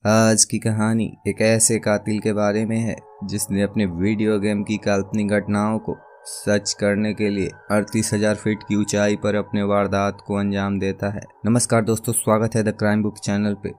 आज की कहानी एक ऐसे कातिल के बारे में है जिसने अपने वीडियो गेम की काल्पनिक घटनाओं को सच करने के लिए 38,000 फीट की ऊंचाई पर अपने वारदात को अंजाम देता है। नमस्कार दोस्तों, स्वागत है द क्राइम बुक चैनल पे।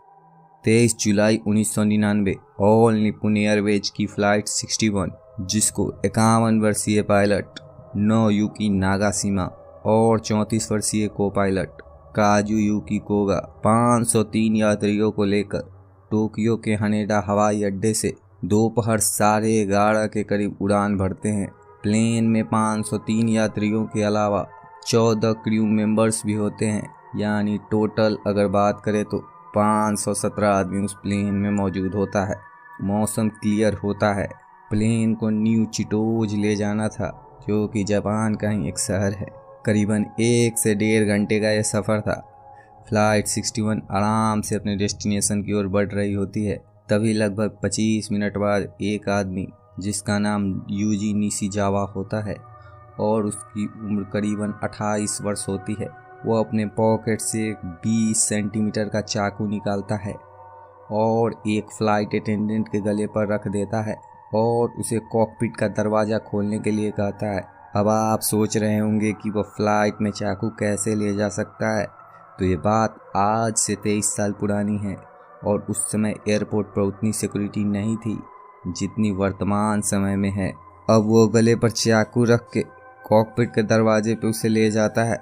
23 जुलाई 1999 ऑल निपुण एयरवेज की फ्लाइट 61, जिसको 51 वर्षीय पायलट नोयुकी नागाशिमा और 34 वर्षीय को पायलट काजुयुकी कोगा 503 यात्रियों को लेकर टोक्यो के हनेडा हवाई अड्डे से दोपहर 11:30 के करीब उड़ान भरते हैं। प्लेन में 503 यात्रियों के अलावा 14 क्रू मेंबर्स भी होते हैं, यानी टोटल अगर बात करें तो 517 आदमी उस प्लेन में मौजूद होता है। मौसम क्लियर होता है। प्लेन को न्यू चिटोज ले जाना था, जो कि जापान का ही एक शहर है। करीबन 1 से 1.5 घंटे का यह सफ़र था। फ्लाइट 61 आराम से अपने डेस्टिनेशन की ओर बढ़ रही होती है। तभी लगभग 25 मिनट बाद एक आदमी, जिसका नाम यूजी निशिजावा होता है और उसकी उम्र करीबन 28 वर्ष होती है, वो अपने पॉकेट से 20 सेंटीमीटर का चाकू निकालता है और एक फ्लाइट अटेंडेंट के गले पर रख देता है और उसे कॉकपिट का दरवाज़ा खोलने के लिए कहता है। अब आप सोच रहे होंगे कि वह फ्लाइट में चाकू कैसे ले जा सकता है। तो ये बात आज से 23 साल पुरानी है और उस समय एयरपोर्ट पर उतनी सिक्योरिटी नहीं थी जितनी वर्तमान समय में है। अब वो गले पर चाकू रख के कॉकपिट के दरवाजे पे उसे ले जाता है।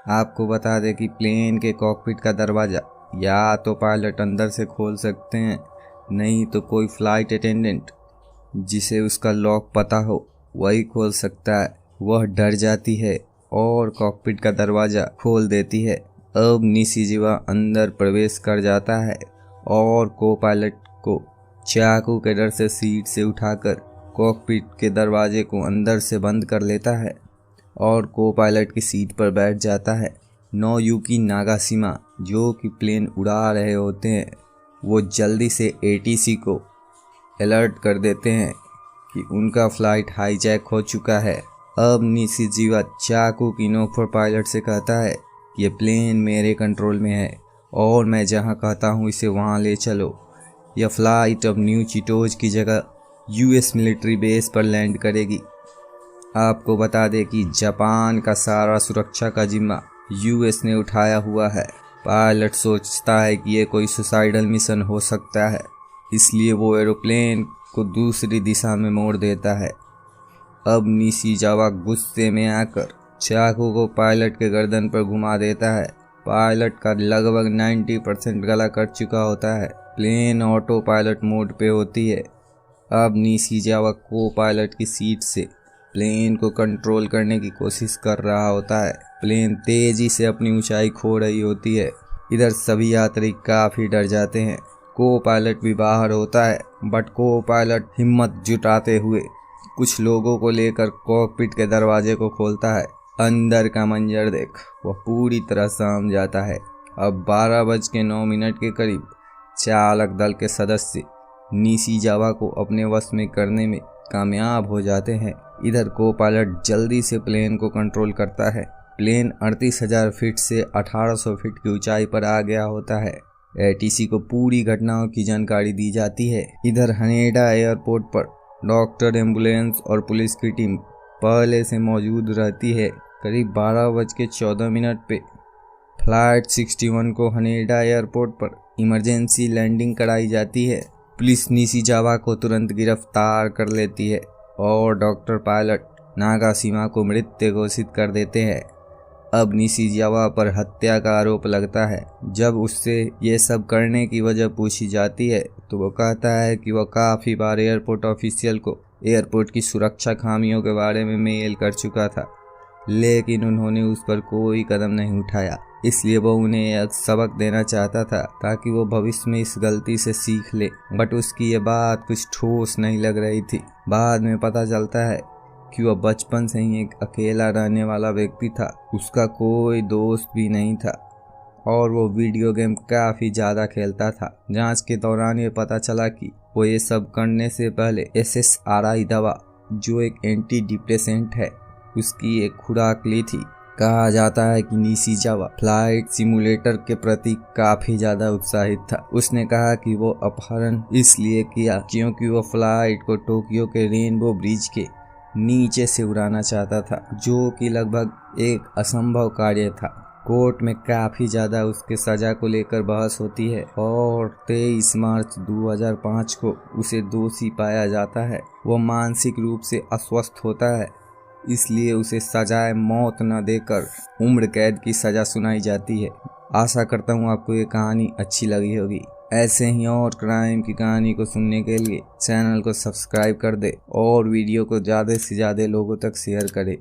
आपको बता दें कि प्लेन के कॉकपिट का दरवाज़ा या तो पायलट अंदर से खोल सकते हैं, नहीं तो कोई फ्लाइट अटेंडेंट जिसे उसका लॉक पता हो वही खोल सकता है। वह डर जाती है और कॉकपिट का दरवाज़ा खोल देती है। अब निशिजावा अंदर प्रवेश कर जाता है और को पायलट को चाकू के डर से सीट से उठाकर कॉकपिट के दरवाजे को अंदर से बंद कर लेता है और को पायलट की सीट पर बैठ जाता है। नोयुकी नागाशिमा, जो कि प्लेन उड़ा रहे होते हैं, वो जल्दी से एटीसी को अलर्ट कर देते हैं कि उनका फ्लाइट हाईजैक हो चुका है। अब निशिजावा चाकू की नोक पर पायलट से कहता है, ये प्लेन मेरे कंट्रोल में है और मैं जहां कहता हूं इसे वहां ले चलो। यह फ्लाइट अब न्यू चिटोज की जगह यूएस मिलिट्री बेस पर लैंड करेगी। आपको बता दें कि जापान का सारा सुरक्षा का जिम्मा यूएस ने उठाया हुआ है। पायलट सोचता है कि यह कोई सुसाइडल मिशन हो सकता है, इसलिए वो एरोप्लेन को दूसरी दिशा में मोड़ देता है। अब निशिजावा गुस्से में आकर चाकू को पायलट के गर्दन पर घुमा देता है। पायलट का लगभग 90% गला कट चुका होता है। प्लेन ऑटो पायलट मोड पे होती है। अब निशिजावा को पायलट की सीट से प्लेन को कंट्रोल करने की कोशिश कर रहा होता है। प्लेन तेजी से अपनी ऊंचाई खो रही होती है। इधर सभी यात्री काफ़ी डर जाते हैं। को पायलट भी बाहर होता है, बट को पायलट हिम्मत जुटाते हुए कुछ लोगों को लेकर कॉकपिट के दरवाजे को खोलता है। अंदर का मंजर देख वह पूरी तरह सहम जाता है। अब 12:09 के करीब चालक दल के सदस्य निशिजावा को अपने वश में करने में कामयाब हो जाते हैं। इधर को पायलट जल्दी से प्लेन को कंट्रोल करता है। प्लेन 38,000 फीट से 1800 फीट की ऊंचाई पर आ गया होता है। एटीसी को पूरी घटनाओं की जानकारी दी जाती है। इधर हनेडा एयरपोर्ट पर डॉक्टर, एम्बुलेंस और पुलिस की टीम पहले से मौजूद रहती है। करीब 12:14 पे फ्लाइट 61 को हनेडा एयरपोर्ट पर इमरजेंसी लैंडिंग कराई जाती है। पुलिस निशिजावा को तुरंत गिरफ्तार कर लेती है और डॉक्टर पायलट नागाशिमा को मृत घोषित कर देते हैं। अब निशिजावा पर हत्या का आरोप लगता है। जब उससे ये सब करने की वजह पूछी जाती है तो वो कहता है कि वह काफ़ी बार एयरपोर्ट ऑफिशियल को एयरपोर्ट की सुरक्षा खामियों के बारे में मेल कर चुका था, लेकिन उन्होंने उस पर कोई कदम नहीं उठाया। इसलिए वो उन्हें एक सबक देना चाहता था ताकि वो भविष्य में इस गलती से सीख ले। बट उसकी ये बात कुछ ठोस नहीं लग रही थी। बाद में पता चलता है कि वह बचपन से ही एक अकेला रहने वाला व्यक्ति था। उसका कोई दोस्त भी नहीं था और वो वीडियो गेम काफ़ी ज़्यादा खेलता था। जांच के दौरान ये पता चला कि वो ये सब करने से पहले SSRI दवा, जो एक एंटी डिप्रेसेंट है, उसकी एक खुराक ली थी। कहा जाता है कि निशिजावा फ्लाइट सिमुलेटर के प्रति काफी ज्यादा उत्साहित था। उसने कहा कि वो अपहरण इसलिए किया क्योंकि वो फ्लाइट को टोक्यो के रेनबो ब्रिज के नीचे से उड़ाना चाहता था, जो कि लगभग एक असंभव कार्य था। कोर्ट में काफी ज्यादा उसके सजा को लेकर बहस होती है और 23 मार्च 2005 को उसे दोषी पाया जाता है। वो मानसिक रूप से अस्वस्थ होता है, इसलिए उसे सजाए मौत न देकर उम्र कैद की सजा सुनाई जाती है। आशा करता हूँ आपको ये कहानी अच्छी लगी होगी। ऐसे ही और क्राइम की कहानी को सुनने के लिए चैनल को सब्सक्राइब कर दे और वीडियो को ज़्यादा से ज़्यादा लोगों तक शेयर करे।